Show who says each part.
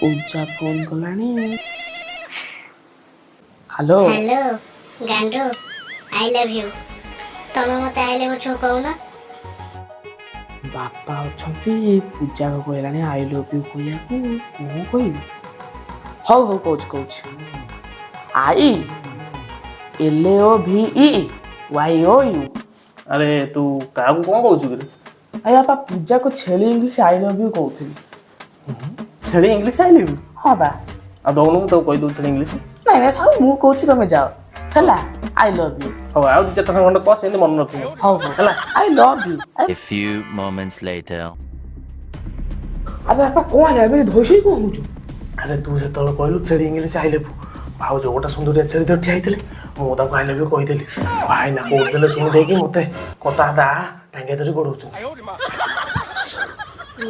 Speaker 1: पूजा phone कलानी hello
Speaker 2: hello गांडो I love you तमे मते आई लव यू कहूना
Speaker 1: बापा अच्छी पूजा को कहलानी आई लव यू कहया कौन कह हौ हौ कौच आई LoVe YoU।
Speaker 3: अरे तू क्या कौन कहू कि
Speaker 1: अरे बापा पूजा को छेली इंग्लिश आई लव यू कहूली
Speaker 3: छेड़ी इंग्लिश आई लव यू
Speaker 1: हाँ बा
Speaker 3: आ दौनु तो कहि दउ छेड़ी इंग्लिश
Speaker 1: नहीं नहीं था मु कहूची तुम जाओ हला आई लव यू
Speaker 3: हो आ दु चार खंड कह सेंदी मन रखियो
Speaker 1: हौ हला आई love you.
Speaker 4: A few moments later.
Speaker 1: अरे बापा कौन है मेरी धोई को हुजु
Speaker 3: अरे तू से तळ कहलु छेड़ी इंग्लिश आई लव यू भाउज गोटा सुंदर छेड़ी तो ठिया आइतले मु ताको आई लव यू कहि देली भाई ना कोदेले सुन देकी मते कथा दा टांगे धरि गोडौछु